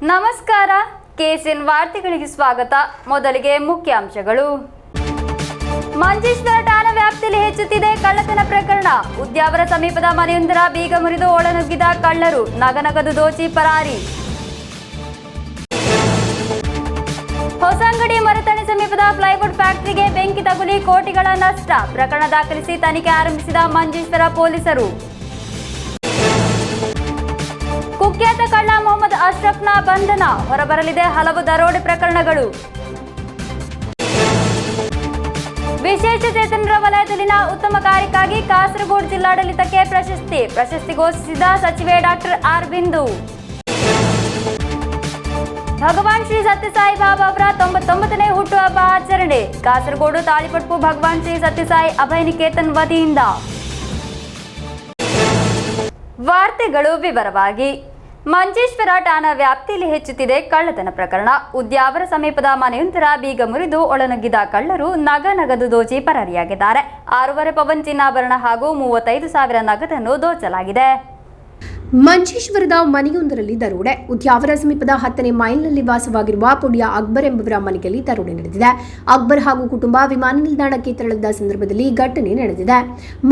ನಮಸ್ಕಾರ, ಕೆಸಿಎನ್ ವಾರ್ತೆಗಳಿಗೆ ಸ್ವಾಗತ. ಮೊದಲಿಗೆ ಮುಖ್ಯಾಂಶಗಳು. ಮಂಜೇಶ್ವರ ಠಾಣಾ ವ್ಯಾಪ್ತಿಯಲ್ಲಿ ಹೆಚ್ಚುತ್ತಿದೆ ಕಳ್ಳತನ ಪ್ರಕರಣ. ಉದ್ಯಾವರ ಸಮೀಪದ ಮನೆಯೊಂದರ ಬೀಗ ಮುರಿದು ಒಳನುಗ್ಗಿದ ಕಳ್ಳರು, ನಗನಗದು ದೋಚಿ ಪರಾರಿ. ಹೊಸಂಗಡಿ ಮರತಣಿ ಸಮೀಪದ ಪ್ಲೈವುಡ್ ಫ್ಯಾಕ್ಟರಿಗೆ ಬೆಂಕಿ ತಗುಲಿ ಕೋಟಿಗಳ ನಷ್ಟ. ಪ್ರಕರಣ ದಾಖಲಿಸಿ ತನಿಖೆ ಆರಂಭಿಸಿದ ಮಂಜೇಶ್ವರ ಪೊಲೀಸರು. ಕುಖ್ಯಾತ ಕಳ್ಳ ಮೊಹಮ್ಮದ್ ಅಶ್ರಫ್ನ ಬಂಧನ, ಹೊರಬರಲಿದೆ ಹಲವು ದರೋಡೆ ಪ್ರಕರಣಗಳು. ವಿಶೇಷ ಚೇತನರ ವಲಯದಲ್ಲಿನ ಉತ್ತಮ ಕಾರ್ಯಕ್ಕಾಗಿ ಕಾಸರಗೋಡು ಜಿಲ್ಲಾಡಳಿತಕ್ಕೆ ಪ್ರಶಸ್ತಿ ಘೋಷಿಸಿದ ಸಚಿವೆ ಡಾಕ್ಟರ್ ಆರ್ ಬಿಂದು. ಭಗವಾನ್ ಶ್ರೀ ಸತ್ಯಸಾಯಿ ಬಾಬಾ ಅವರ 99ನೇ ಹುಟ್ಟುಹಬ್ಬ ಆಚರಣೆ. ಕಾಸರಗೋಡು ತಾಳಿಪಟ್ಟು ಭಗವಾನ್ ಶ್ರೀ ಸತ್ಯಸಾಯಿ ಅಭಯ ನಿಕೇತನ್ ವತಿಯಿಂದ. ವಾರ್ತೆಗಳು ವಿವರವಾಗಿ. ಮಂಜೇಶ್ವರ ಠಾಣಾ ವ್ಯಾಪ್ತಿಯಲ್ಲಿ ಹೆಚ್ಚುತ್ತಿದೆ ಕಳ್ಳತನ ಪ್ರಕರಣ. ಉದ್ಯಾವರ ಸಮೀಪದ ಮನೆಯೊಂದರ ಬೀಗ ಮುರಿದು ಒಳನುಗ್ಗಿದ ಕಳ್ಳರು ನಗದು ದೋಚಿ ಪರಾರಿಯಾಗಿದ್ದಾರೆ. 6.5 ಪವನ್ ಚಿನ್ನಾಭರಣ ಹಾಗೂ 35,000 ನಗದನ್ನು ದೋಚಲಾಗಿದೆ. ಮಂಜೇಶ್ವರದ ಮನೆಯೊಂದರಲ್ಲಿ ದರೋಡೆ. ಉದ್ಯಾವರ ಸಮೀಪದ 10ನೇ ಮೈಲ್ನಲ್ಲಿ ವಾಸವಾಗಿರುವ ಪುಡಿಯ ಅಕ್ಬರ್ ಎಂಬವರ ಮನೆಯಲ್ಲಿ ದರೋಡೆ ನಡೆದಿದೆ. ಅಕ್ಬರ್ ಹಾಗೂ ಕುಟುಂಬ ವಿಮಾನ ನಿಲ್ದಾಣಕ್ಕೆ ತೆರಳಿದ ಸಂದರ್ಭದಲ್ಲಿ ಘಟನೆ ನಡೆದಿದೆ.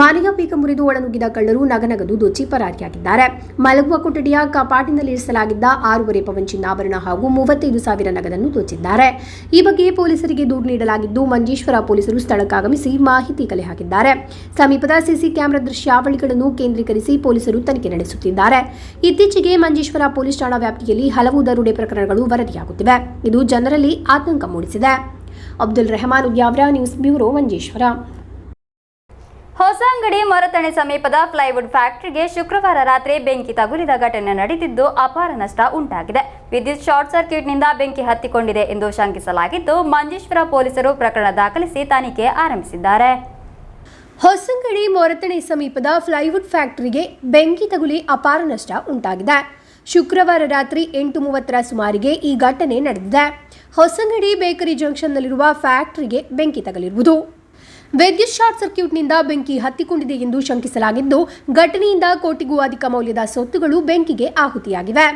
ಮನೆಯ ಬೀಗ ಮುರಿದು ಒಳನುಗ್ಗಿದ ಕಳ್ಳರು ನಗದು ದೋಚಿ ಪರಾರಿಯಾಗಿದ್ದಾರೆ. ಮಲಗುವ ಕೊಠಡಿಯ ಕಪಾಟಿನಲ್ಲಿ ಇರಿಸಲಾಗಿದ್ದ 6.5 ಪವನ್ ಚಿನ್ನಾಭರಣ ಹಾಗೂ 35,000 ನಗದನ್ನು ದೋಚಿದ್ದಾರೆ. ಈ ಬಗ್ಗೆ ಪೊಲೀಸರಿಗೆ ದೂರು ನೀಡಲಾಗಿದ್ದು, ಮಂಜೇಶ್ವರ ಪೊಲೀಸರು ಸ್ಥಳಕ್ಕಾಗಮಿಸಿ ಮಾಹಿತಿ ಕಲೆ ಹಾಕಿದ್ದಾರೆ. ಸಮೀಪದ ಸಿಸಿ ಕ್ಯಾಮೆರಾ ದೃಶ್ಯಾವಳಿಗಳನ್ನು ಕೇಂದ್ರೀಕರಿಸಿ ಪೊಲೀಸರು ತನಿಖೆ ನಡೆಸುತ್ತಿದ್ದಾರೆ. ಇತ್ತೀಚೆಗೆ ಮಂಜೇಶ್ವರ ಪೊಲೀಸ್ ಠಾಣಾ ವ್ಯಾಪ್ತಿಯಲ್ಲಿ ಹಲವು ದರೋಡೆ ಪ್ರಕರಣಗಳು ವರದಿಯಾಗುತ್ತಿವೆ. ಇದು ಜನರಲ್ಲಿ ಆತಂಕ ಮೂಡಿಸಿದೆ. Abdul Rehman, Udyavara, news bureau, Manjeshwar. ಹೊಸಂಗಡಿ ಮರತಣಿ ಸಮೀಪದ ಪ್ಲೈವುಡ್ ಫ್ಯಾಕ್ಟರಿಗೆ ಶುಕ್ರವಾರ ರಾತ್ರಿ ಬೆಂಕಿ ತಗುಲಿದ ಘಟನೆ ನಡೆದಿದ್ದು, ಅಪಾರ ನಷ್ಟ ಉಂಟಾಗಿದೆ. ವಿದ್ಯುತ್ ಶಾರ್ಟ್ ಸರ್ಕ್ಯೂಟ್ನಿಂದ ಬೆಂಕಿ ಹತ್ತಿಕೊಂಡಿದೆ ಎಂದು ಶಂಕಿಸಲಾಗಿದ್ದು, ಮಂಜೇಶ್ವರ ಪೊಲೀಸರು ಪ್ರಕರಣ ದಾಖಲಿಸಿ ತನಿಖೆ ಆರಂಭಿಸಿದ್ದಾರೆ. ಹೊಸಂಗಡಿ ಮೊರತಣೆ ಸಮೀಪದ ಪ್ಲೈವುಡ್ ಫ್ಯಾಕ್ಟರಿಗೆ ಬೆಂಕಿ ತಗುಲಿ ಅಪಾರ ನಷ್ಟ ಉಂಟಾಗಿದೆ. ಶುಕ್ರವಾರ ರಾತ್ರಿ 8:30 ಸುಮಾರಿಗೆ ಈ ಘಟನೆ ನಡೆದಿದೆ. ಹೊಸಂಗಡಿ ಬೇಕರಿ ಜಂಕ್ಷನ್ನಲ್ಲಿರುವ ಫ್ಯಾಕ್ಟರಿಗೆ ಬೆಂಕಿ ತಗಲಿರುವುದು. ವಿದ್ಯುತ್ ಶಾರ್ಟ್ ಸರ್ಕ್ಯೂಟ್ನಿಂದ ಬೆಂಕಿ ಹತ್ತಿಕೊಂಡಿದೆ ಎಂದು ಶಂಕಿಸಲಾಗಿದ್ದು, ಘಟನೆಯಿಂದ ಕೋಟಿಗೂ ಅಧಿಕ ಮೌಲ್ಯದ ಸೊತ್ತುಗಳು ಬೆಂಕಿಗೆ ಆಹುತಿಯಾಗಿವೆ.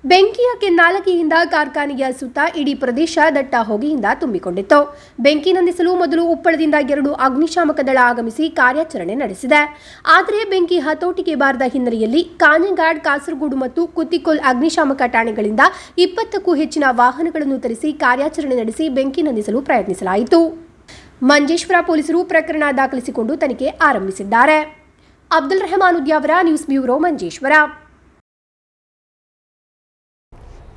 ಬೆಂಕಿಯ ಕೆನ್ನಾಲಗೆಯಿಂದ ಕಾರ್ಖಾನೆಯ ಸುತ್ತ ಇಡೀ ಪ್ರದೇಶ ದಟ್ಟ ಹೊಗೆಯಿಂದ ತುಂಬಿಕೊಂಡಿತ್ತು. ಬೆಂಕಿ ನಂದಿಸಲು ಮೊದಲು ಉಪ್ಪಳದಿಂದ 2 ಅಗ್ನಿಶಾಮಕ ದಳ ಆಗಮಿಸಿ ಕಾರ್ಯಾಚರಣೆ ನಡೆಸಿದೆ. ಆದರೆ ಬೆಂಕಿ ಹತೋಟಿಗೆ ಬಾರದ ಹಿನ್ನೆಲೆಯಲ್ಲಿ ಕಾಞಂಗಾಡ್, ಕಾಸರಗೋಡು ಮತ್ತು ಕುತ್ತಿಕೋಲ್ ಅಗ್ನಿಶಾಮಕ ಠಾಣೆಗಳಿಂದ 20ಕ್ಕೂ ಹೆಚ್ಚಿನ ವಾಹನಗಳನ್ನು ತರಿಸಿ ಕಾರ್ಯಾಚರಣೆ ನಡೆಸಿ ಬೆಂಕಿ ನಂದಿಸಲು ಪ್ರಯತ್ನಿಸಲಾಯಿತು. ಮಂಜೇಶ್ವರ ಪೊಲೀಸರು ಪ್ರಕರಣ ದಾಖಲಿಸಿಕೊಂಡು ತನಿಖೆ ಆರಂಭಿಸಿದ್ದಾರೆ. Abdul Rehman, Udyavara, news bureau, Manjeshwar.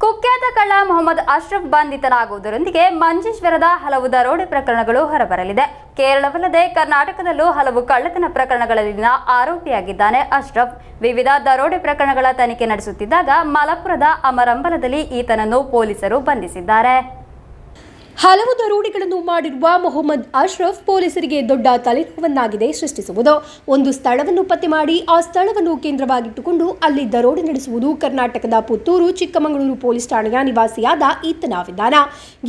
ಕುಖ್ಯಾತ ಕಳ್ಳ ಮೊಹಮ್ಮದ್ ಅಶ್ರಫ್ ಬಂಧಿತನಾಗುವುದರೊಂದಿಗೆ ಮಂಜೇಶ್ವರದ ಹಲವು ದರೋಡೆ ಪ್ರಕರಣಗಳು ಹೊರಬರಲಿದೆ. ಕೇರಳವಲ್ಲದೆ ಕರ್ನಾಟಕದಲ್ಲೂ ಹಲವು ಕಳ್ಳತನ ಪ್ರಕರಣಗಳಲ್ಲಿನ ಆರೋಪಿಯಾಗಿದ್ದಾನೆ ಅಶ್ರಫ್. ವಿವಿಧ ದರೋಡೆ ಪ್ರಕರಣಗಳ ತನಿಖೆ ನಡೆಸುತ್ತಿದ್ದಾಗ ಮಲಪುರದ ಅಮರಂಬಲದಲ್ಲಿ ಈತನನ್ನು ಪೊಲೀಸರು ಬಂಧಿಸಿದ್ದಾರೆ. ಹಲವು ದರೋಡೆಗಳನ್ನು ಮಾಡಿರುವ ಮೊಹಮ್ಮದ್ ಅಶ್ರಫ್ ಪೊಲೀಸರಿಗೆ ದೊಡ್ಡ ತಲೆನೋವನ್ನಾಗಿದೆ ಸೃಷ್ಟಿಸುವುದು. ಒಂದು ಸ್ಥಳವನ್ನು ಪತ್ತೆ ಮಾಡಿ ಆ ಸ್ಥಳವನ್ನು ಕೇಂದ್ರವಾಗಿಟ್ಟುಕೊಂಡು ಅಲ್ಲಿ ದರೋಡೆ ನಡೆಸುವುದು ಕರ್ನಾಟಕದ ಪುತ್ತೂರು, ಚಿಕ್ಕಮಗಳೂರು ಪೊಲೀಸ್ ಠಾಣೆಯ ನಿವಾಸಿಯಾದ ಈತನ ವಿಧಾನ.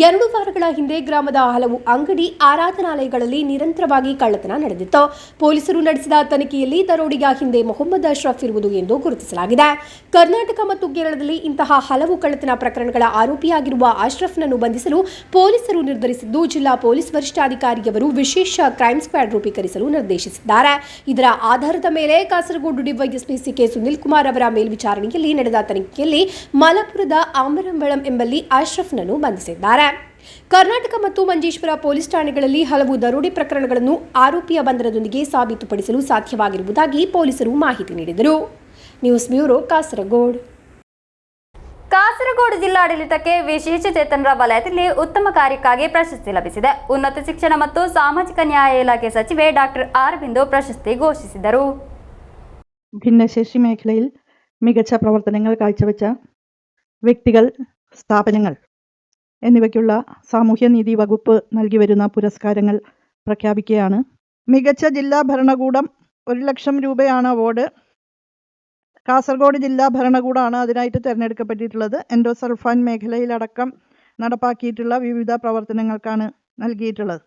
2 ವಾರಗಳ ಹಿಂದೆ ಗ್ರಾಮದ ಹಲವು ಅಂಗಡಿ, ಆರಾಧನಾಲಯಗಳಲ್ಲಿ ನಿರಂತರವಾಗಿ ಕಳ್ಳತನ ನಡೆದಿತ್ತು. ಪೊಲೀಸರು ನಡೆಸಿದ ತನಿಖೆಯಲ್ಲಿ ದರೋಡೆಯ ಹಿಂದೆ ಮೊಹಮ್ಮದ್ ಅಶ್ರಫ್ ಇರುವುದು ಎಂದು ಗುರುತಿಸಲಾಗಿದೆ. ಕರ್ನಾಟಕ ಮತ್ತು ಕೇರಳದಲ್ಲಿ ಇಂತಹ ಹಲವು ಕಳ್ಳತನ ಪ್ರಕರಣಗಳ ಆರೋಪಿಯಾಗಿರುವ ಅಶ್ರಫ್ನನ್ನು ಬಂಧಿಸಲು ಪೊಲೀಸರು ನಿರ್ಧರಿಸಿದ್ದು, ಜಿಲ್ಲಾ ಪೊಲೀಸ್ ವರಿಷ್ಠಾಧಿಕಾರಿಯವರು ವಿಶೇಷ ಕ್ರೈಮ್ ಸ್ಕ್ವಾಡ್ ರೂಪೀಕರಿಸಲು ನಿರ್ದೇಶಿಸಿದ್ದಾರೆ. ಇದರ ಆಧಾರದ ಮೇಲೆ ಕಾಸರಗೋಡು ಡಿವೈಎಸ್ಪಿ ಸಿಕೆ ಸುನಿಲ್ ಕುಮಾರ್ ಅವರ ಮೇಲ್ವಿಚಾರಣೆಯಲ್ಲಿ ನಡೆದ ತನಿಖೆಯಲ್ಲಿ ಮಲಪುರದ ಆಮರಂಬಳಂ ಎಂಬಲ್ಲಿ ಅಶ್ರಫ್ನನ್ನು ಬಂಧಿಸಿದ್ದಾರೆ. ಕರ್ನಾಟಕ ಮತ್ತು ಮಂಜೇಶ್ವರ ಪೊಲೀಸ್ ಠಾಣೆಗಳಲ್ಲಿ ಹಲವು ದರೋಡೆ ಪ್ರಕರಣಗಳನ್ನು ಆರೋಪಿಯ ಬಂಧನದೊಂದಿಗೆ ಸಾಬೀತುಪಡಿಸಲು ಸಾಧ್ಯವಾಗಿರುವುದಾಗಿ ಪೊಲೀಸರು ಮಾಹಿತಿ ನೀಡಿದರು. News bureau, Kasaragod. ಕಾಸರಗೋಡು ಜಿಲ್ಲಾಡಳಿತಕ್ಕೆ ವಿಶೇಷ ಚೇತನರ ವಲಯದಲ್ಲಿ ಉತ್ತಮ ಕಾರ್ಯಕ್ಕಾಗಿ ಪ್ರಶಸ್ತಿ ಲಭಿಸಿದೆ. ಉನ್ನತ ಶಿಕ್ಷಣ ಮತ್ತು ಸಾಮಾಜಿಕ ന്യായ ഇലാഖೆ സಚಿವೆ ഡോക്ടർ ആർ ബിന്ദു പ്രശസ്തി ഘോഷിಸಿದರು. ഭിന്നശേഷി മേഖലയിൽ മികച്ച പ്രവർത്തനങ്ങൾ കാഴ്ചവെച്ച വ്യക്തികൾ, സ്ഥാപനങ്ങൾ എന്നിവയ്ക്കുള്ള സാമൂഹ്യനീതി വകുപ്പ് നൽകി വരുന്ന പുരസ്കാരങ്ങൾ പ്രഖ്യാപിക്കുകയാണ്. മികച്ച ജില്ലാ ഭരണകൂടം 1 ലക്ഷം രൂപയാണ് അവാർഡ്. കാസർഗോഡ് ജില്ലാ ഭരണകൂടമാണ് അതിനായിട്ട് തിരഞ്ഞെടുക്കപ്പെട്ടിട്ടുള്ളത്. എൻഡോസൾഫാൻ മേഖലയിലടക്കം നടപ്പാക്കിയിട്ടുള്ള വിവിധ പ്രവർത്തനങ്ങൾക്കാണ് നൽകിയിട്ടുള്ളത്.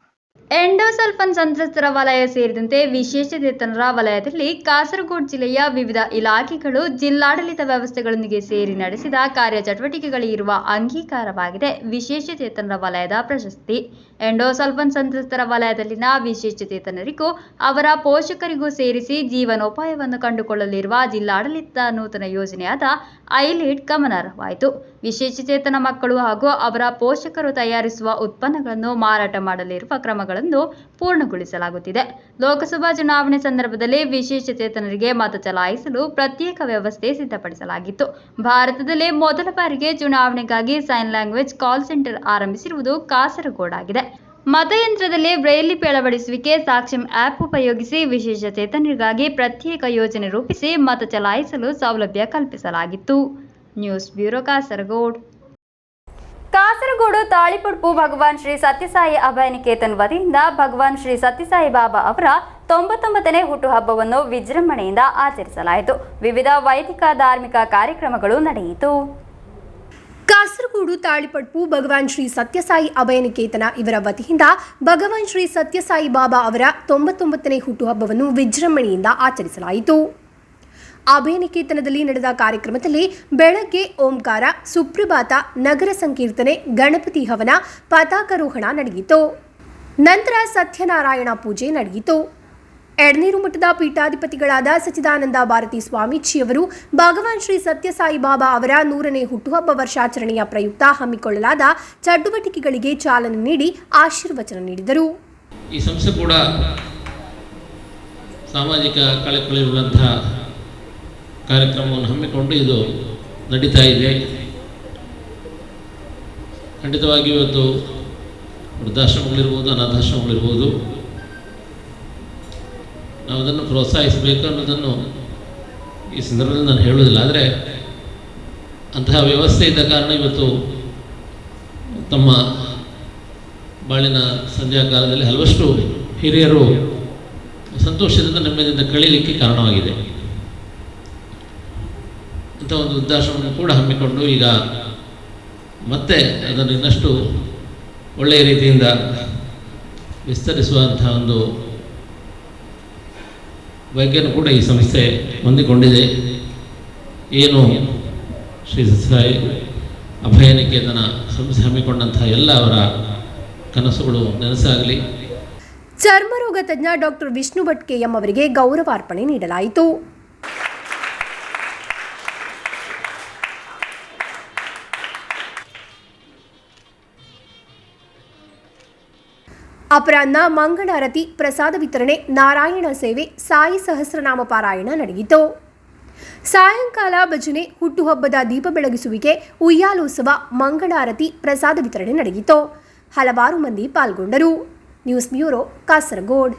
ಎಂಡೋಸಲ್ಫಾನ್ ಸಂತ್ರಸ್ತರ ವಲಯ ಸೇರಿದಂತೆ ವಿಶೇಷಚೇತನರ ವಲಯದಲ್ಲಿ ಕಾಸರಗೋಡು ಜಿಲ್ಲೆಯ ವಿವಿಧ ಇಲಾಖೆಗಳು ಜಿಲ್ಲಾಡಳಿತ ವ್ಯವಸ್ಥೆಗಳೊಂದಿಗೆ ಸೇರಿ ನಡೆಸಿದ ಕಾರ್ಯಚಟುವಟಿಕೆಗಳಿರುವ ಅಂಗೀಕಾರವಾಗಿದೆ ವಿಶೇಷಚೇತನರ ವಲಯದ ಪ್ರಶಸ್ತಿ. ಎಂಡೋಸಲ್ಫಾನ್ ಸಂತ್ರಸ್ತರ ವಲಯದಲ್ಲಿನ ವಿಶೇಷಚೇತನರಿಗೂ ಅವರ ಪೋಷಕರಿಗೂ ಸೇರಿಸಿ ಜೀವನೋಪಾಯವನ್ನು ಕಂಡುಕೊಳ್ಳಲಿರುವ ಜಿಲ್ಲಾಡಳಿತದ ನೂತನ ಯೋಜನೆಯಾದ ಐಲಿಡ್ ಗಮನಾರ್ಹವಾಯಿತು. ವಿಶೇಷಚೇತನ ಮಕ್ಕಳು ಹಾಗೂ ಅವರ ಪೋಷಕರು ತಯಾರಿಸುವ ಉತ್ಪನ್ನಗಳನ್ನು ಮಾರಾಟ ಮಾಡಲಿರುವ ಕ್ರಮಗಳನ್ನು ಪೂರ್ಣಗೊಳಿಸಲಾಗುತ್ತಿದೆ. ಲೋಕಸಭಾ ಚುನಾವಣೆ ಸಂದರ್ಭದಲ್ಲಿ ವಿಶೇಷಚೇತನರಿಗೆ ಮತ ಚಲಾಯಿಸಲು ಪ್ರತ್ಯೇಕ ವ್ಯವಸ್ಥೆ ಸಿದ್ಧಪಡಿಸಲಾಗಿತ್ತು. ಭಾರತದಲ್ಲೇ ಮೊದಲ ಬಾರಿಗೆ ಚುನಾವಣೆಗಾಗಿ ಸೈನ್ ಲ್ಯಾಂಗ್ವೇಜ್ ಕಾಲ್ ಸೆಂಟರ್ ಆರಂಭಿಸಿರುವುದು ಕಾಸರಗೋಡಾಗಿದೆ. ಮತಯಂತ್ರದಲ್ಲಿ ಬ್ರೈಲ್ ಲಿಪಿ ಅಳವಡಿಸುವಿಕೆ, ಸಾಕ್ಷಂ ಆ್ಯಪ್ ಉಪಯೋಗಿಸಿ ವಿಶೇಷಚೇತನರಿಗಾಗಿ ಪ್ರತ್ಯೇಕ ಯೋಜನೆ ರೂಪಿಸಿ ಮತ ಚಲಾಯಿಸಲು ಸೌಲಭ್ಯ ಕಲ್ಪಿಸಲಾಗಿತ್ತು. News bureau Kasaragod. ಕಾಸರಗೋಡು ತಾಳಿಪಡ್ಪು ಭಗವಾನ್ ಶ್ರೀ ಸತ್ಯಸಾಯಿ ಅಭಯನಿಕೇತನ್ ವತಿಯಿಂದ ಭಗವಾನ್ ಶ್ರೀ ಸತ್ಯಸಾಯಿ ಬಾಬಾ ಅವರ 99ನೇ ಹುಟ್ಟುಹಬ್ಬವನ್ನು ವಿಜೃಂಭಣೆಯಿಂದ ಆಚರಿಸಲಾಯಿತು. ವಿವಿಧ ವೈದಿಕ ಧಾರ್ಮಿಕ ಕಾರ್ಯಕ್ರಮಗಳು ನಡೆಯಿತು. ಕಾಸರಗೋಡು ತಾಳಿಪಡ್ಪು ಭಗವಾನ್ ಶ್ರೀ ಸತ್ಯಸಾಯಿ ಅಭಯನಿಕೇತನ ಇವರ ವತಿಯಿಂದ ಭಗವಾನ್ ಶ್ರೀ ಸತ್ಯಸಾಯಿ ಬಾಬಾ ಅವರ 99ನೇ ಹುಟ್ಟುಹಬ್ಬವನ್ನು ವಿಜೃಂಭಣೆಯಿಂದ ಆಚರಿಸಲಾಯಿತು. ಅಭಯನಿಕೇತನದಲ್ಲಿ ನಡೆದ ಕಾರ್ಯಕ್ರಮದಲ್ಲಿ ಬೆಳಗ್ಗೆ ಓಂಕಾರ, ಸುಪ್ರಭಾತ, ನಗರ ಸಂಕೀರ್ತನೆ, ಗಣಪತಿ ಹವನ, ಪತಾಕಾರೋಹಣ ನಡೆಯಿತು. ನಂತರ ಸತ್ಯನಾರಾಯಣ ಪೂಜೆ ನಡೆಯಿತು. ಎಡನೀರು ಮಠದ ಪೀಠಾಧಿಪತಿಗಳಾದ ಸಚ್ಚಿದಾನಂದ ಭಾರತಿ ಸ್ವಾಮೀಜಿಯವರು ಭಗವಾನ್ ಶ್ರೀ ಸತ್ಯಸಾಯಿ ಬಾಬಾ ಅವರ 100ನೇ ಹುಟ್ಟುಹಬ್ಬ ವರ್ಷಾಚರಣೆಯ ಪ್ರಯುಕ್ತ ಹಮ್ಮಿಕೊಳ್ಳಲಾದ ಚಟುವಟಿಕೆಗಳಿಗೆ ಚಾಲನೆ ನೀಡಿ ಆಶೀರ್ವಚನ ನೀಡಿದರು. ಈ ಸಂಸ್ಥೆ ಕೂಡ ಸಾಮಾಜಿಕ ಕಳಕಳಿರುವಂತಹ ಕಾರ್ಯಕ್ರಮವನ್ನು ಹಮ್ಮಿಕೊಂಡು ಇದು ನಡೀತಾ ಇದೆ. ಖಂಡಿತವಾಗಿ ಇವತ್ತು ವೃದ್ಧಾಶ್ರಮಗಳಿರ್ಬೋದು, ಅನಾಥಾಶ್ರಮಗಳಿರ್ಬೋದು, ನಾವು ಅದನ್ನು ಪ್ರೋತ್ಸಾಹಿಸಬೇಕು ಅನ್ನೋದನ್ನು ಈ ಸಂದರ್ಭದಲ್ಲಿ ನಾನು ಹೇಳುವುದಿಲ್ಲ. ಆದರೆ ಅಂತಹ ವ್ಯವಸ್ಥೆ ಇದ್ದ ಕಾರಣ ಇವತ್ತು ತಮ್ಮ ಬಾಳಿನ ಸಂಧ್ಯಾ ಕಾಲದಲ್ಲಿ ಹಲವಷ್ಟು ಹಿರಿಯರು ಸಂತೋಷದಿಂದ ನೆಮ್ಮದಿಯಿಂದ ಕಳೀಲಿಕ್ಕೆ ಕಾರಣವಾಗಿದೆ. ಅಂಥ ಒಂದು ವೃದ್ಧಾಶ್ರಮವನ್ನು ಕೂಡ ಹಮ್ಮಿಕೊಂಡು ಈಗ ಮತ್ತೆ ಅದನ್ನು ಇನ್ನಷ್ಟು ಒಳ್ಳೆಯ ರೀತಿಯಿಂದ ವಿಸ್ತರಿಸುವಂತಹ ಒಂದು ಬಗ್ಗೆಯೂ ಕೂಡ ಈ ಸಂಸ್ಥೆ ಹೊಂದಿಕೊಂಡಿದೆ. ಏನು ಶ್ರೀ ಸತ್ಯಸಾಯಿ ಅಭಯನಿಕೇತನ ಸಂಸ್ಥೆ ಹಮ್ಮಿಕೊಂಡಂತಹ ಎಲ್ಲ ಅವರ ಕನಸುಗಳು ನನಸಾಗಲಿ. ಚರ್ಮರೋಗ ತಜ್ಞ ಡಾಕ್ಟರ್ ವಿಷ್ಣು ಭಟ್ ಕೆಎಂ ಅವರಿಗೆ ಗೌರವಾರ್ಪಣೆ ನೀಡಲಾಯಿತು. ಅಪರಾಹ್ನ ಮಂಗಳಾರತಿ, ಪ್ರಸಾದ ವಿತರಣೆ, ನಾರಾಯಣ ಸೇವೆ, ಸಾಯಿ ಸಹಸ್ರನಾಮ ಪಾರಾಯಣ ನಡೆಯಿತು. ಸಾಯಂಕಾಲ ಭಜನೆ, ಹುಟ್ಟುಹಬ್ಬದ ದೀಪ ಬೆಳಗಿಸುವಿಕೆ, ಉಯ್ಯಾಲೋತ್ಸವ, ಮಂಗಳಾರತಿ, ಪ್ರಸಾದ ವಿತರಣೆ ನಡೆಯಿತು. ಹಲವಾರು ಮಂದಿ ಪಾಲ್ಗೊಂಡರು. News bureau Kasaragod.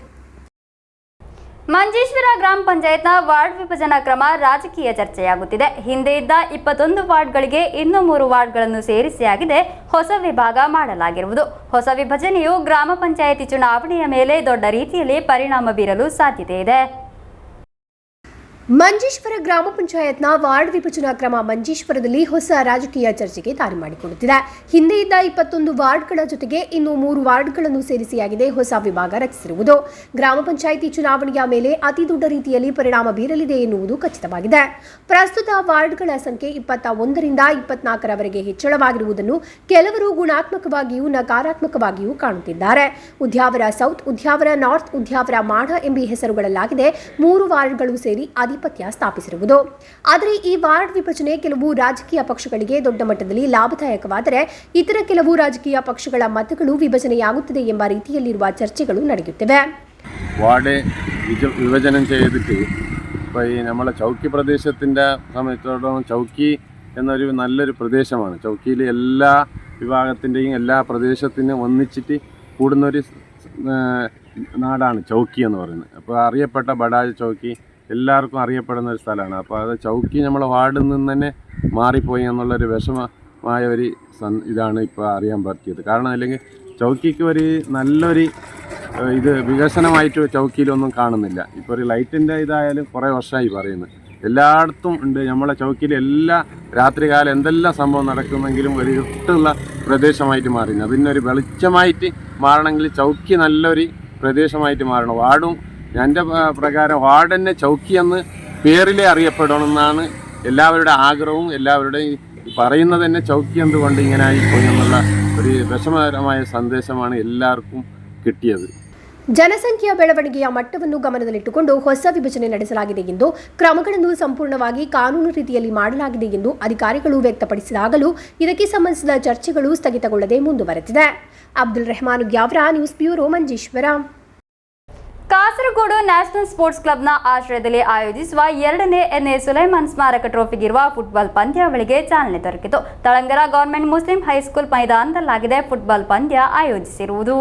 ಮಂಜೇಶ್ವರ ಗ್ರಾಮ ಪಂಚಾಯತ್ನ ವಾರ್ಡ್ ವಿಭಜನಾ ಕ್ರಮ ರಾಜಕೀಯ ಚರ್ಚೆಯಾಗುತ್ತಿದೆ. ಹಿಂದೆ ಇದ್ದ 21 ವಾರ್ಡ್ಗಳಿಗೆ ಇನ್ನು 3 ವಾರ್ಡ್ಗಳನ್ನು ಸೇರಿಸಿಯಾಗಿದೆ ಹೊಸ ವಿಭಾಗ ಮಾಡಲಾಗಿರುವುದು. ಹೊಸ ವಿಭಜನೆಯು ಗ್ರಾಮ ಪಂಚಾಯಿತಿ ಚುನಾವಣೆಯ ಮೇಲೆ ದೊಡ್ಡ ರೀತಿಯಲ್ಲಿ ಪರಿಣಾಮ ಬೀರಲು ಸಾಧ್ಯತೆ ಇದೆ. ಮಂಜೇಶ್ವರ ಗ್ರಾಮ ಪಂಚಾಯತ್ನ ವಾರ್ಡ್ ವಿಭಜನಾ ಕ್ರಮ ಮಂಜೇಶ್ವರದಲ್ಲಿ ಹೊಸ ರಾಜಕೀಯ ಚರ್ಚೆಗೆ ದಾರಿ ಮಾಡಿಕೊಡುತ್ತಿದೆ. ಹಿಂದೆ ಇದ್ದ 21 ವಾರ್ಡ್ಗಳ ಜೊತೆಗೆ ಇನ್ನು 3 ವಾರ್ಡ್ಗಳನ್ನು ಸೇರಿಸಿಯಾಗಿದೆ ಹೊಸ ವಿಭಾಗ ರಚಿಸಿರುವುದು. ಗ್ರಾಮ ಪಂಚಾಯಿತಿ ಚುನಾವಣೆಯ ಮೇಲೆ ಅತಿ ದೊಡ್ಡ ರೀತಿಯಲ್ಲಿ ಪರಿಣಾಮ ಬೀರಲಿದೆ ಎನ್ನುವುದು ಖಚಿತವಾಗಿದೆ. ಪ್ರಸ್ತುತ ವಾರ್ಡ್ಗಳ ಸಂಖ್ಯೆ 21ರಿಂದ 24ರವರೆಗೆ ಹೆಚ್ಚಳವಾಗಿರುವುದನ್ನು ಕೆಲವರು ಗುಣಾತ್ಮಕವಾಗಿಯೂ ನಕಾರಾತ್ಮಕವಾಗಿಯೂ ಕಾಣುತ್ತಿದ್ದಾರೆ. ಉದ್ಯಾವರ ಸೌತ್, ಉದ್ಯಾವರ ನಾರ್ತ್, ಉದ್ಯಾವರ ಮಾಢ ಎಂಬ ಹೆಸರುಗಳಲ್ಲಾಗಿದೆ 3 ವಾರ್ಡ್ಗಳು ಸೇರಿ ಆಧಿಪತ್ಯ ಸ್ಥಾಪಿಸಿರುವುದು. ಆದರೆ ಈ ವಾರ್ಡ್ ವಿಭಜನೆ ಕೆಲವು ರಾಜಕೀಯ ಪಕ್ಷಗಳಿಗೆ ದೊಡ್ಡ ಮಟ್ಟದಲ್ಲಿ ಲಾಭದಾಯಕವಾದರೆ ಇತರ ಕೆಲವು ರಾಜಕೀಯ ಪಕ್ಷಗಳ ಮತಗಳು വിഭജനയാകുತ್ತದೆ ಎಂಬ ರೀತಿಯಲ್ಲಿರುವ ചർച്ചകൾ ನಡೆಯುತ್ತಿವೆ. വാർഡ് വിഭജനം ചെയ്തിട്ട് ഇപ്പോൾ ഈ നമ്മളെ ചൗക്കി പ്രദേശത്തിൻ്റെ സമയത്തോളം ചൗക്കി എന്നൊരു നല്ലൊരു പ്രദേശമാണ്. ചൗക്കിയിൽ എല്ലാ വിഭാഗത്തിൻ്റെയും എല്ലാ പ്രദേശത്തിനും ഒന്നിച്ചിട്ട് കൂടുന്നൊരു നാടാണ് ചൗക്കി എന്ന് പറയുന്നത്. അപ്പോൾ അറിയപ്പെട്ട ബഡാജ് ചൗക്കി എല്ലാവർക്കും അറിയപ്പെടുന്ന ഒരു സ്ഥലമാണ്. അപ്പോൾ അത് ചൗക്കി നമ്മളെ വാർഡിൽ നിന്ന് തന്നെ മാറിപ്പോയി എന്നുള്ളൊരു വിഷമമായ ഒരു ഇതാണ് ഇപ്പോൾ അറിയാൻ പറ്റിയത്. കാരണം അല്ലെങ്കിൽ ചൗക്കിക്ക് ഒരു നല്ലൊരു ഇത് വികസനമായിട്ട് ചൗക്കിയിലൊന്നും കാണുന്നില്ല. ഇപ്പോൾ ഒരു ലൈറ്റിൻ്റെ ഇതായാലും കുറേ വർഷമായി പറയുന്നത്. എല്ലായിടത്തും ഉണ്ട്. നമ്മളെ ചൗക്കിയിൽ എല്ലാ രാത്രികാലം എന്തെല്ലാം സംഭവം നടക്കുമെങ്കിലും ഒരു ഇരുട്ടുള്ള പ്രദേശമായിട്ട് മാറി. അതിനൊരു വെളിച്ചമായിട്ട് മാറണമെങ്കിൽ ചൗക്കി നല്ലൊരു പ്രദേശമായിട്ട് മാറണം. വാർഡും എൻ്റെ പ്രകാരം വാർഡ് തന്നെ ചൗക്കി എന്ന് പേരിലേ അറിയപ്പെടണമെന്നാണ് എല്ലാവരുടെ ആഗ്രഹവും. എല്ലാവരുടെയും പറയുന്നത് തന്നെ ചൗക്കി എന്തുകൊണ്ട് ഇങ്ങനെ ആയിപ്പോയി എന്നുള്ള ഒരു വിഷമകരമായ സന്ദേശമാണ് എല്ലാവർക്കും കിട്ടിയത്. ಜನಸಂಖ್ಯೆಯ ಬೆಳವಣಿಗೆಯ ಮಟ್ಟವನ್ನು ಗಮನದಲ್ಲಿಟ್ಟುಕೊಂಡು ಹೊಸ ವಿಭಜನೆ ನಡೆಸಲಾಗಿದೆ ಎಂದು ಕ್ರಮಗಳನ್ನು ಸಂಪೂರ್ಣವಾಗಿ ಕಾನೂನು ರೀತಿಯಲ್ಲಿ ಮಾಡಲಾಗಿದೆ ಎಂದು ಅಧಿಕಾರಿಗಳು ವ್ಯಕ್ತಪಡಿಸಿದಾಗಲೂ ಇದಕ್ಕೆ ಸಂಬಂಧಿಸಿದ ಚರ್ಚೆಗಳು ಸ್ಥಗಿತಗೊಳ್ಳದೆ ಮುಂದುವರೆದಿದೆ. Abdul Rehman Gyavra, news bureau, Manjeshwar. Kasaragod national sports ಕ್ಲಬ್ನ ಆಶ್ರಯದಲ್ಲಿ ಆಯೋಜಿಸುವ 2ನೇ ಎನ್ಎ ಸುಲೈಮಾನ್ ಸ್ಮಾರಕ ಟ್ರೋಫಿಗಿರುವ ಫುಟ್ಬಾಲ್ ಪಂದ್ಯಾವಳಿಗೆ ಚಾಲನೆ ದೊರಕಿತು. Thalangara government Muslim high school ಮೈದಾನದಲ್ಲಾಗಿದೆ football ಪಂದ್ಯ ಆಯೋಜಿಸಿರುವುದು.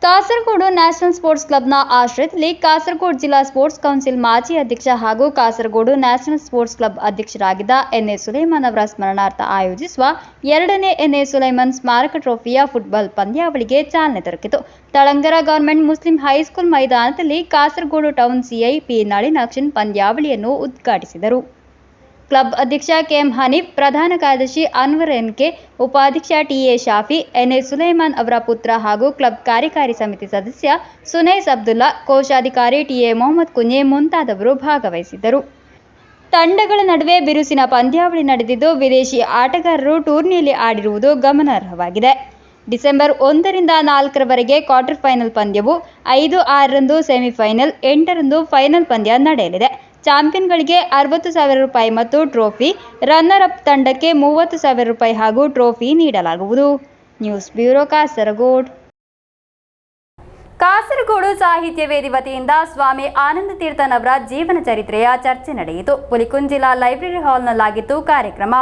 ಕಾಸರಗೋಡು ನ್ಯಾಷನಲ್ ಸ್ಪೋರ್ಟ್ಸ್ ಕ್ಲಬ್ನ ಆಶ್ರಯದಲ್ಲಿ ಕಾಸರಗೋಡು ಜಿಲ್ಲಾ ಸ್ಪೋರ್ಟ್ಸ್ ಕೌನ್ಸಿಲ್ ಮಾಜಿ ಅಧ್ಯಕ್ಷ ಹಾಗೂ ಕಾಸರಗೋಡು ನ್ಯಾಷನಲ್ ಸ್ಪೋರ್ಟ್ಸ್ ಕ್ಲಬ್ ಅಧ್ಯಕ್ಷರಾಗಿದ್ದ ಎನ್ಎ ಸುಲೈಮಾನ್ ಅವರ ಸ್ಮರಣಾರ್ಥ ಆಯೋಜಿಸುವ 2ನೇ ಎನ್ಎ ಸುಲೈಮಾನ್ ಸ್ಮಾರಕ ಟ್ರೋಫಿಯ ಫುಟ್ಬಾಲ್ ಪಂದ್ಯಾವಳಿಗೆ ಚಾಲನೆ ದೊರಕಿತು. ತಳಂಗರ ಗವರ್ಮೆಂಟ್ ಮುಸ್ಲಿಂ ಹೈಸ್ಕೂಲ್ ಮೈದಾನದಲ್ಲಿ ಕಾಸರಗೋಡು ಟೌನ್ ಸಿಐ ಪಿ ನಳಿನಾಕ್ಷನ್ ಪಂದ್ಯಾವಳಿಯನ್ನು ಉದ್ಘಾಟಿಸಿದರು. ಕ್ಲಬ್ ಅಧ್ಯಕ್ಷ ಕೆಎಂ ಹನೀಫ್, ಪ್ರಧಾನ ಕಾರ್ಯದರ್ಶಿ ಅನ್ವರ್ ಎನ್ಕೆ, ಉಪಾಧ್ಯಕ್ಷ ಟಿಎ ಶಾಫಿ, ಎನ್ಎ ಸುಲೈಮಾನ್ ಅವರ ಪುತ್ರ ಹಾಗೂ ಕ್ಲಬ್ ಕಾರ್ಯಕಾರಿ ಸಮಿತಿ ಸದಸ್ಯ ಸುನೈಸ್ ಅಬ್ದುಲ್ಲಾ, ಕೋಶಾಧಿಕಾರಿ ಟಿಎ ಮೊಹಮ್ಮದ್ ಕುಂಜೆ ಮುಂತಾದವರು ಭಾಗವಹಿಸಿದ್ದರು. ತಂಡಗಳ ನಡುವೆ ಬಿರುಸಿನ ಪಂದ್ಯಾವಳಿ ನಡೆದಿದ್ದು ವಿದೇಶಿ ಆಟಗಾರರು ಟೂರ್ನಿಯಲ್ಲಿ ಆಡಿರುವುದು ಗಮನಾರ್ಹವಾಗಿದೆ. ಡಿಸೆಂಬರ್ 1ರಿಂದ 4ರವರೆಗೆ ಕ್ವಾರ್ಟರ್ ಫೈನಲ್ ಪಂದ್ಯವು, 5, 6ರಂದು ಸೆಮಿಫೈನಲ್, 8ರಂದು ಫೈನಲ್ ಪಂದ್ಯ ನಡೆಯಲಿದೆ. ಚಾಂಪಿಯನ್ಗಳಿಗೆ 60,000 ರೂಪಾಯಿ ಮತ್ತು ಟ್ರೋಫಿ, ರನ್ನರ್ ಅಪ್ ತಂಡಕ್ಕೆ 30,000 ರೂಪಾಯಿ ಹಾಗೂ ಟ್ರೋಫಿ ನೀಡಲಾಗುವುದು. News bureau, Kasaragod. ಕಾಸರಗೋಡು ಸಾಹಿತ್ಯ ವೇದಿ ವತಿಯಿಂದ ಸ್ವಾಮಿ ಆನಂದ ತೀರ್ಥನವರ ಜೀವನ ಚರಿತ್ರೆಯ ಚರ್ಚೆ ನಡೆಯಿತು. ಪುಲಿಕುಂಜ್ ಜಿಲ್ಲಾ ಲೈಬ್ರರಿ ಹಾಲ್ನಲ್ಲಾಗಿತ್ತು ಕಾರ್ಯಕ್ರಮ.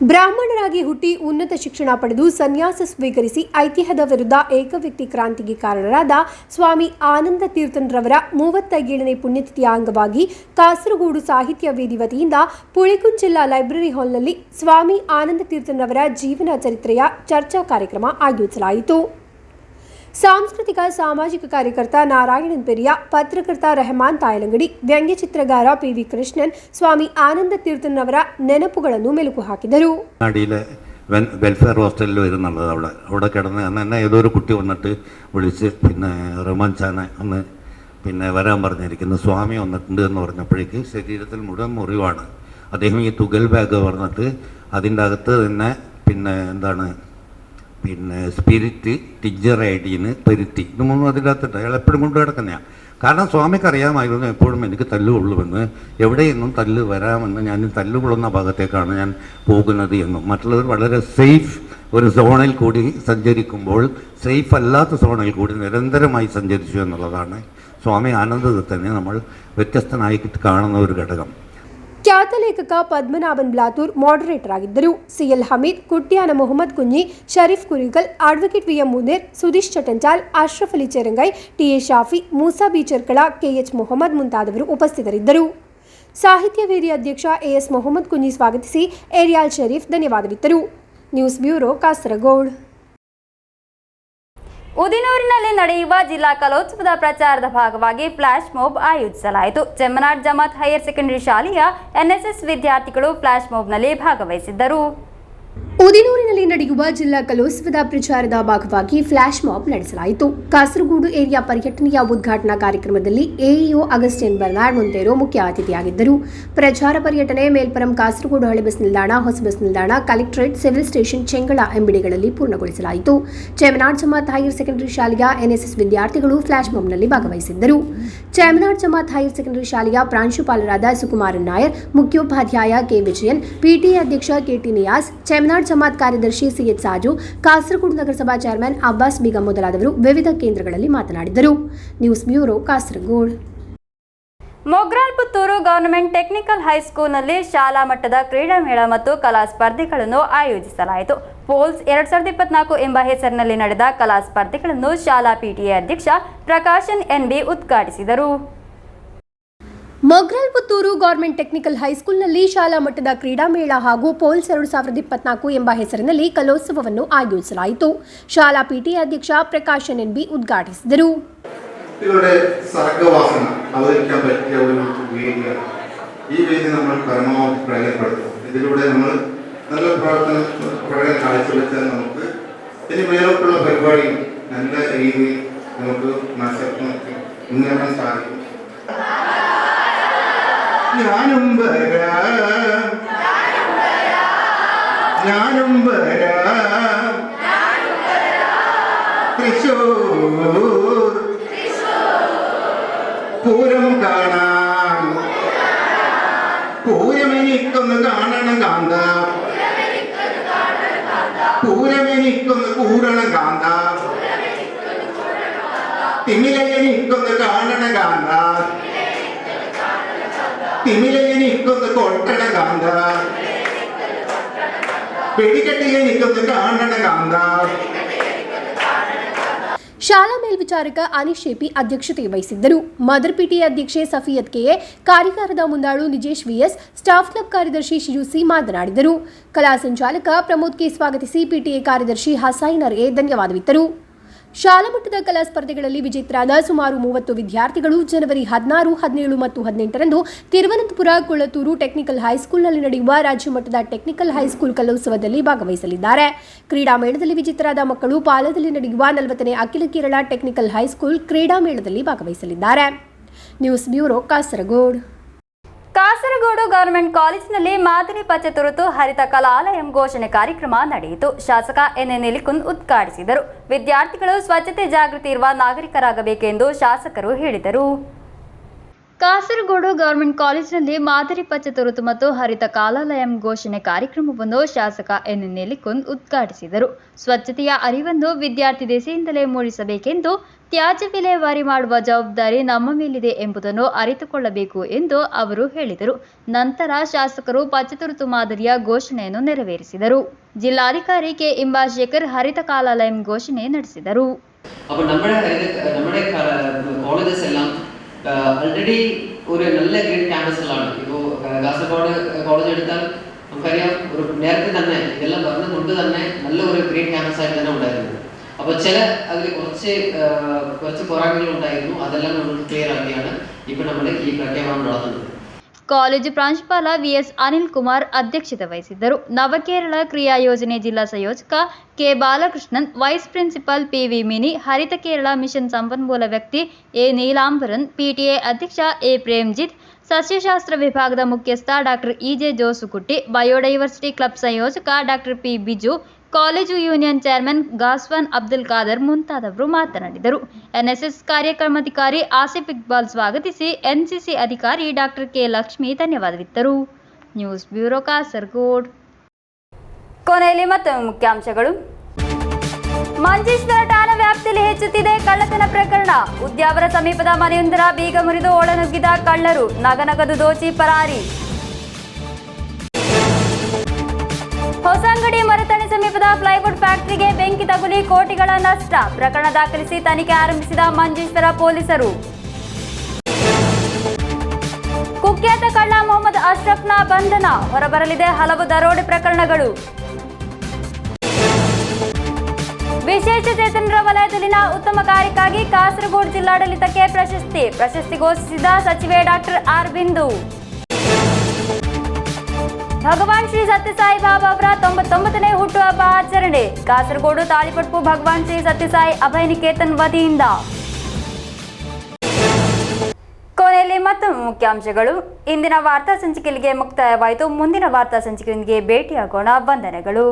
ಬ್ರಾಹ್ಮಣರಾಗಿ ಹುಟ್ಟಿ ಉನ್ನತ ಶಿಕ್ಷಣ ಪಡೆದು ಸನ್ಯಾಸ ಸ್ವೀಕರಿಸಿ ಐತಿಹ್ಯದ ವಿರುದ್ಧ ಏಕವ್ಯಕ್ತಿ ಕ್ರಾಂತಿಗೆ ಕಾರಣರಾದ ಸ್ವಾಮಿ ಆನಂದ ತೀರ್ಥನ್ರವರ 37ನೇ ಪುಣ್ಯತಿಥಿಯ ಅಂಗವಾಗಿ ಕಾಸರಗೋಡು ಸಾಹಿತ್ಯ ವೇದಿ ವತಿಯಿಂದ ಪುಲಿಕುಂಜ್ ಜಿಲ್ಲಾ ಲೈಬ್ರರಿ ಹಾಲ್ನಲ್ಲಿ ಸ್ವಾಮಿ ಆನಂದ ತೀರ್ಥನ್ರವರ ಜೀವನ ಚರಿತ್ರೆಯ ಚರ್ಚಾ ಕಾರ್ಯಕ್ರಮ ಆಯೋಜಿಸಲಾಯಿತು. ಸಾಂಸ್ಕೃತಿಕ ಸಾಮಾಜಿಕ ಕಾರ್ಯಕರ್ತ ನಾರಾಯಣನ್ ಪೆರಿಯ, ಪತ್ರಕರ್ತ ರೆಹಮಾನ್ ತಾಯಲಂಗಡಿ, ವ್ಯಂಗ್ಯಚಿತ್ರಗಾರ ಪಿವಿ ಕೃಷ್ಣನ್ ಸ್ವಾಮಿ ಆನಂದ ತೀರ್ಥನ್ರವರ ನೆನಪುಗಳನ್ನು ಮೆಲುಕು ಹಾಕಿದರು. വെൽഫെയർ ഹോസ്റ്റലിൽ വരുന്നുള്ളത് അവിടെ കിടന്ന് അന്ന് ഏതോ ഒരു കുട്ടി വന്നിട്ട് വിളിച്ച് പിന്നെ റഹ്മാൻ ഖാനെ അന്ന് പിന്നെ വരാൻ പറഞ്ഞിരിക്കുന്നു, സ്വാമി വന്നിട്ടുണ്ട് എന്ന് പറഞ്ഞപ്പോഴേക്ക് ശരീരത്തിൽ മുഴുവൻ മുറിവാണ്. അദ്ദേഹം ഈ തുകൽ ബാഗ് പറഞ്ഞിട്ട് അതിൻ്റെ അകത്ത് തന്നെ പിന്നെ എന്താണ് പിന്നെ സ്പിരിറ്റ്, ടിഞ്ചർ ഐഡിന്, പരുത്തി, ഇത് മൂന്നും അതിൻ്റെ അകത്തുണ്ട്. അയാൾ എപ്പോഴും കൊണ്ട് കിടക്കുന്നതാണ്. കാരണം സ്വാമിക്ക് അറിയാമായിരുന്നു എപ്പോഴും എനിക്ക് തല്ലുകൊള്ളുമെന്ന്, എവിടെയെന്നും തല്ല് വരാമെന്ന്, ഞാൻ തല്ലുകൊള്ളുന്ന ഭാഗത്തേക്കാണ് ഞാൻ പോകുന്നത് എന്നും. മറ്റുള്ളവർ വളരെ സേഫ് ഒരു സോണിൽ കൂടി സഞ്ചരിക്കുമ്പോൾ സേഫ് അല്ലാത്ത സോണിൽ കൂടി നിരന്തരമായി സഞ്ചരിച്ചു എന്നുള്ളതാണ് സ്വാമി ആനന്ദതീർത്ഥനെ നമ്മൾ വ്യത്യസ്തനായിട്ട് കാണുന്ന ഒരു ഘടകം. ಖ್ಯಾತ ಲೇಖಕ ಪದ್ಮನಾಭನ್ ಬ್ಲಾತೂರ್ ಮಾಡರೇಟರ್ ಆಗಿದ್ದರು. C L Hameed, Kuttyana Mohammed Kunji, Sharif Kurigal, advocate V M Muneer, Sudeesh Chattanchal, Ashraf Ali Cherangai, T A Shafi, Moosa Beecharkala, K H Mohammed ಮುಂತಾದವರು ಉಪಸ್ಥಿತರಿದ್ದರು. ಸಾಹಿತ್ಯ ವೇದಿ ಅಧ್ಯಕ್ಷ ಎಎಸ್ ಮೊಹಮ್ಮದ್ ಕುಂಜಿ ಸ್ವಾಗತಿಸಿ ಏರಿಯಾಲ್ ಶರೀಫ್ ಧನ್ಯವಾದವಿತ್ತರು. News bureau, Kasaragod. ಉದಿನೂರಿನಲ್ಲಿ ನಡೆಯುವ ಜಿಲ್ಲಾ ಕಲೋತ್ಸವದ ಪ್ರಚಾರದ ಭಾಗವಾಗಿ ಫ್ಲಾಶ್ ಮಾಬ್ ಆಯೋಜಿಸಲಾಯಿತು. ಚೆಮ್ಮನಾಡ್ ಜಮಾತ್ ಹೈಯರ್ ಸೆಕೆಂಡರಿ ಶಾಲೆಯ ಎನ್ಎಸ್ಎಸ್ ವಿದ್ಯಾರ್ಥಿಗಳು ಫ್ಲಾಶ್ ಮಾಬ್ನಲ್ಲಿ ಭಾಗವಹಿಸಿದ್ದರು. ಉದಿನೂರಿನಲ್ಲಿ ನಡೆಯುವ ಜಿಲ್ಲಾ ಕಲೋತ್ಸವದ ಪ್ರಚಾರದ ಭಾಗವಾಗಿ ಫ್ಲಾಶ್ ಮಾಬ್ ನಡೆಸಲಾಯಿತು. ಕಾಸರಗೋಡು ಏರಿಯಾ ಪರ್ಯಟನೆಯ ಉದ್ಘಾಟನಾ ಕಾರ್ಯಕ್ರಮದಲ್ಲಿ ಎಇಒ ಅಗಸ್ಟಿನ್ ಬರ್ನಾರ್ಡ್ ಮೊಂತೇರೊ ಮುಖ್ಯ ಅತಿಥಿಯಾಗಿದ್ದರು. ಪ್ರಚಾರ ಪರ್ಯಟನೆ ಮೇಲ್ಪರಂ ಕಾಸರಗೋಡು ಹಳೆ ಬಸ್ ನಿಲ್ದಾಣ, ಹೊಸ ಬಸ್ ನಿಲ್ದಾಣ, ಕಲೆಕ್ಟರೇಟ್, ಸಿವಿಲ್ ಸ್ಟೇಷನ್, ಚೆಂಗಳ ಎಂಬಿಡಿಗಳಲ್ಲಿ ಪೂರ್ಣಗೊಳಿಸಲಾಯಿತು. ಚೆಮ್ಮನಾಡ್ ಜಮಾತ್ ಹೈಯರ್ ಸೆಕೆಂಡರಿ ಶಾಲೆಯ ಎನ್ಎಸ್ಎಸ್ ವಿದ್ಯಾರ್ಥಿಗಳು ಫ್ಲಾಶ್ ಮಾಬ್ನಲ್ಲಿ ಭಾಗವಹಿಸಿದ್ದರು. ಚೆಮ್ಮನಾಡ್ ಜಮಾತ್ ಹೈಯರ್ ಸೆಕೆಂಡರಿ ಶಾಲೆಯ ಪ್ರಾಂಶುಪಾಲರಾದ ಸುಕುಮಾರನ್ ನಾಯರ್, ಮುಖ್ಯೋಪಾಧ್ಯಾಯ ಕೆ ವಿಜಯನ್, ಪಿಟಿಎ ಅಧ್ಯಕ್ಷ ಕೆಟಿ ನಿಯಾಸ್, ಚೆಮ್ಮನಾಡ್ ಜಮಾತ್ ಕಾರ್ಯದರ್ಶಿ ಸಿಎಚ್ ಸಾಜು, ಕಾಸರಗೋಡು ನಗರಸಭಾ ಚೇರ್ಮನ್ ಅಬ್ಬಾಸ್ ಬೇಗಂ ಮೊದಲಾದವರು ವಿವಿಧ ಕೇಂದ್ರಗಳಲ್ಲಿ ಮಾತನಾಡಿದರು. News bureau, Kasaragod. Mogral Puttur government technical ಹೈಸ್ಕೂಲ್ನಲ್ಲಿ ಶಾಲಾ ಮಟ್ಟದ ಕ್ರೀಡಾಮೇಳ ಮತ್ತು ಕಲಾ ಸ್ಪರ್ಧೆಗಳನ್ನು ಆಯೋಜಿಸಲಾಯಿತು. ಪೋಲ್ಸ್ 2024 ಎಂಬ ಹೆಸರಿನಲ್ಲಿ ನಡೆದ ಕಲಾ ಸ್ಪರ್ಧೆಗಳನ್ನು ಶಾಲಾ ಪಿಟಿಎ ಅಧ್ಯಕ್ಷ ಪ್ರಕಾಶನ್ ಎನ್ಬಿ ಉದ್ಘಾಟಿಸಿದರು. ಮೊಗ್ರಾಲ್ ಪುತ್ತೂರು ಗವರ್ಮೆಂಟ್ ಟೆಕ್ನಿಕಲ್ ಹೈಸ್ಕೂಲ್ನಲ್ಲಿ ಶಾಲಾ ಮಟ್ಟದ ಕ್ರೀಡಾಮೇಳ ಹಾಗೂ ಪೋಲ್ಸ್ 2024 ಎಂಬ ಹೆಸರಿನಲ್ಲಿ ಕಲೋತ್ಸವವನ್ನು ಆಯೋಜಿಸಲಾಯಿತು. ಶಾಲಾ ಪಿಟಿಎ ಅಧ್ಯಕ್ಷ ಪ್ರಕಾಶನ್ ಎನ್ಬಿ ಉದ್ಘಾಟಿಸಿದರು. കുട്ടികളുടെ സർഗവാസന അവതരിക്കാൻ പറ്റിയ ഒരു വേദിയാണ് ഈ വേദി. നമ്മൾ പരമാവധി പ്രയോജനപ്പെടുത്തും. ഇതിലൂടെ നമ്മൾ നല്ല പ്രവർത്തനം കാഴ്ചവെച്ചാൽ നമുക്ക് ഇനി മേലോട്ടുള്ള പരിപാടി നല്ല രീതിയിൽ നമുക്ക് മുന്നേറാൻ സാധിക്കും. ഞാനും വരാം, ഞാനും വരാം, തൃശ്ശൂർ പൂരം കാണാൻ, പൂരമെനിക്കൊന്ന് കാണണം കാന്ത, പൂരമെനിക്കൊന്ന് കൂടണം കാന്ത, തിമിലെനിക്കൊന്ന് കാണണം കാന്ത, തിമിലെനിക്കൊന്ന് കൊട്ടണം കാന്ത, വെടിക്കെട്ടി എനിക്കൊന്ന് കാണണം കാന്ത. ಶಾಲಾ ಮೇಲ್ವಿಚಾರಕ ಅನೀಶ್ ಶೇಪಿ ಅಧ್ಯಕ್ಷತೆ ವಹಿಸಿದ್ದರು. ಮದರ್ ಪಿಟಿಎ ಅಧ್ಯಕ್ಷೆ ಸಫಿಯತ್ ಕೆಎ, ಕಾರ್ಯಾಗಾರದ ಮುಂದಾಳು ನಿಜೇಶ್ ವಿಎಸ್, ಸ್ಟಾಫ್ ಕ್ಲಬ್ ಕಾರ್ಯದರ್ಶಿ ಶಿಜುಸಿ ಮಾತನಾಡಿದರು. ಕಲಾ ಸಂಚಾಲಕ ಪ್ರಮೋದ್ ಕೆ ಸ್ವಾಗತಿಸಿ ಪಿಟಿಎ ಕಾರ್ಯದರ್ಶಿ ಹಸೈನರ್ ಎ ಧನ್ಯವಾದವಿತ್ತರು. ಶಾಲಾ ಮಟ್ಟದ ಕಲಾ ಸ್ಪರ್ಧೆಗಳಲ್ಲಿ ವಿಜೇತರಾದ ಸುಮಾರು 30 ವಿದ್ಯಾರ್ಥಿಗಳು ಜನವರಿ 16, 17 ಮತ್ತು 18ರಂದು ತಿರುವನಂತಪುರ ಕುಳತೂರು ಟೆಕ್ನಿಕಲ್ ಹೈಸ್ಕೂಲ್ನಲ್ಲಿ ನಡೆಯುವ ರಾಜ್ಯ ಮಟ್ಟದ ಟೆಕ್ನಿಕಲ್ ಹೈಸ್ಕೂಲ್ ಕಲೋತ್ಸವದಲ್ಲಿ ಭಾಗವಹಿಸಲಿದ್ದಾರೆ. ಕ್ರೀಡಾ ಮೇಳದಲ್ಲಿ ವಿಜೇತರಾದ ಮಕ್ಕಳು ಪಾಲದಲ್ಲಿ ನಡೆಯುವ 40ನೇ ಅಖಿಲ ಕೇರಳ ಟೆಕ್ನಿಕಲ್ ಹೈಸ್ಕೂಲ್ ಕ್ರೀಡಾ ಮೇಳದಲ್ಲಿ ಭಾಗವಹಿಸಲಿದ್ದಾರೆ. News bureau, Kasaragod. Kasaragod government ಕಾಲೇಜಿನಲ್ಲಿ ಮಾದರಿ ಪಚತುರುತು ಹರಿತ ಕಲಾಲಯಂ ಘೋಷಣೆ ಕಾರ್ಯಕ್ರಮ ನಡೆಯಿತು. ಶಾಸಕ ಎನ್.ಎನ್. ನಿಲಿಕುಂದ್ ಉದ್ಘಾಟಿಸಿದರು. ವಿದ್ಯಾರ್ಥಿಗಳು ಸ್ವಚ್ಛತೆ ಜಾಗೃತಿ ಇರುವ ನಾಗರಿಕರಾಗಬೇಕೆಂದು ಶಾಸಕರು ಹೇಳಿದರು. ಕಾಸರಗೋಡು ಗವರ್ಮೆಂಟ್ ಕಾಲೇಜಿನಲ್ಲಿ ಮಾದರಿ ಪಚತುರುತು ಮತ್ತು ಹರಿತ ಕಲಾಲಯಂ ಘೋಷಣೆ ಕಾರ್ಯಕ್ರಮವನ್ನು ಶಾಸಕ ಎನ್.ಎನ್. ನಿಲಿಕುಂದ್ ಉದ್ಘಾಟಿಸಿದರು. ಸ್ವಚ್ಛತೆಯ ಅರಿವನ್ನು ವಿದ್ಯಾರ್ಥಿ ದೆಸೆಯಿಂದಲೇ ಮೂಡಿಸಬೇಕೆಂದು, ತ್ಯಾಜ್ಯ ವಿಲೇವಾರಿ ಮಾಡುವ ಜವಾಬ್ದಾರಿ ನಮ್ಮ ಮೇಲಿದೆ ಎಂಬುದನ್ನು ಅರಿತುಕೊಳ್ಳಬೇಕು ಎಂದು ಅವರು ಹೇಳಿದರು. ನಂತರ ಶಾಸಕರು ಪಚತುರುತು ಮಾದರಿಯ ಘೋಷಣೆಯನ್ನು ನೆರವೇರಿಸಿದರು. ಜಿಲ್ಲಾಧಿಕಾರಿ ಕೆ ಇಂಬಾಶೇಖರ್ ಹರಿತ കലാലയം ഘോഷಣೆ ನಡೆಸಿದರು. അപ്പോൾ നമ്മുടെ കോളേജസ് എല്ലാം ആൾറെഡി ഒരു നല്ല ഗ്രീൻ ക്യാമ്പസുകളാണ്. ഇപ്പോൾ കാസർഗോഡ് കോളേജ് എടുത്താൽ നമുക്കറിയാം, ഒരു നേരത്തെ തന്നെ ഇതെല്ലാം പറഞ്ഞുകൊണ്ട് തന്നെ നല്ല ഒരു ഗ്രീൻ ക്യാമ്പസ് ആയിട്ട് തന്നെ ഉണ്ടായിരുന്നു. അപ്പോൾ അതിൽ കുറച്ച് പോരായ്മകൾ ഉണ്ടായിരുന്നു. അതെല്ലാം നമ്മൾ ക്ലിയർ ആക്കിയാണ് ഇപ്പോൾ നമ്മൾ ഈ പ്രഖ്യാപനം നടത്തുന്നത്. ಕಾಲೇಜು ಪ್ರಾಂಶುಪಾಲ ವಿಎಸ್ ಅನಿಲ್ ಕುಮಾರ್ ಅಧ್ಯಕ್ಷತೆ ವಹಿಸಿದ್ದರು. ನವಕೇರಳ ಕ್ರಿಯಾ ಯೋಜನೆ ಜಿಲ್ಲಾ ಸಂಯೋಜಕ K Balakrishnan, vice principal PV Mini, Haritha Kerala mission ಸಂಪನ್ಮೂಲ ವ್ಯಕ್ತಿ ಎ ನೀಲಾಂಬರನ್, ಪಿಟಿಎ ಅಧ್ಯಕ್ಷ ಎ ಪ್ರೇಮ್ಜಿತ್, ಸಸ್ಯಶಾಸ್ತ್ರ ವಿಭಾಗದ ಮುಖ್ಯಸ್ಥ doctor EJ Josukutty, biodiversity club ಸಂಯೋಜಕ doctor P Biju, college union chairman Ghaswan Abdul Khader ಮುಂತಾದವರು ಮಾತನಾಡಿದರು. ಎನ್ಎಸ್ಎಸ್ ಕಾರ್ಯಕ್ರಮಾಧಿಕಾರಿ ಆಸಿಫ್ ಇಕ್ಬಾಲ್ ಸ್ವಾಗತಿಸಿ, ಎನ್ಸಿಸಿ ಅಧಿಕಾರಿ ಡಾಕ್ಟರ್ ಕೆ ಲಕ್ಷ್ಮಿ ಧನ್ಯವಾದವಿತ್ತರು. News bureau, Kasaragod. ಕೊನೆಯಲ್ಲಿ ಮತ್ತೊಮ್ಮೆ ಮುಖ್ಯಾಂಶಗಳು. ಮಂಜೇಶ್ವರ ಠಾಣಾ ವ್ಯಾಪ್ತಿಯಲ್ಲಿ ಹೆಚ್ಚುತ್ತಿದೆ ಕಳ್ಳತನ ಪ್ರಕರಣ. ಉದ್ಯಾವರ ಸಮೀಪದ ಮನೆಯೊಂದರ ಬೀಗ ಮುರಿದು ಒಳನುಗ್ಗಿದ ಕಳ್ಳರು, ನಗನಗದು ದೋಚಿ ಪರಾರಿ. ಹೊಸಂಗಡಿ ಮರತಣಿ ಸಮೀಪದ ಪ್ಲೈವುಡ್ ಫ್ಯಾಕ್ಟರಿಗೆ ಬೆಂಕಿ ತಗುಲಿ ಕೋಟಿಗಳ ನಷ್ಟ. ಪ್ರಕರಣ ದಾಖಲಿಸಿ ತನಿಖೆ ಆರಂಭಿಸಿದ ಮಂಜೇಶ್ವರ ಪೊಲೀಸರು. ಕುಖ್ಯಾತ ಕಳ್ಳ ಮೊಹಮ್ಮದ್ ಅಶ್ರಫ್ನ ಬಂಧನ, ಹೊರಬರಲಿದೆ ಹಲವು ದರೋಡೆ ಪ್ರಕರಣಗಳು. ವಿಶೇಷ ಚೇತನರ ವಲಯದಲ್ಲಿನ ಉತ್ತಮ ಕಾರ್ಯಕ್ಕಾಗಿ ಕಾಸರಗೋಡು ಜಿಲ್ಲಾಡಳಿತಕ್ಕೆ ಪ್ರಶಸ್ತಿ ಘೋಷಿಸಿದ ಸಚಿವೆ ಡಾಕ್ಟರ್ ಆರ್ ಬಿಂದು. ಭಗವಾನ್ ಶ್ರೀ ಸತ್ಯಸಾಯಿ ಬಾಬಾ ಅವರ 99ನೇ ಹುಟ್ಟುಹಬ್ಬ ಆಚರಣೆ. ಕಾಸರಗೋಡು ತಾಳಿಪಟ್ಟು ಭಗವಾನ್ ಶ್ರೀ ಸತ್ಯಸಾಯಿ ಅಭಯ ನಿಕೇತನ್ ವತಿಯಿಂದ. ಕೊನೆಯಲ್ಲಿ ಮತ್ತೊಮ್ಮೆ ಮುಖ್ಯಾಂಶಗಳು. ಇಂದಿನ ವಾರ್ತಾ ಸಂಚಿಕೆಗೆ ಮುಕ್ತಾಯವಾಯಿತು. ಮುಂದಿನ ವಾರ್ತಾ ಸಂಚಿಕೆಯೊಂದಿಗೆ ಭೇಟಿಯಾಗೋಣ. ವಂದನೆಗಳು.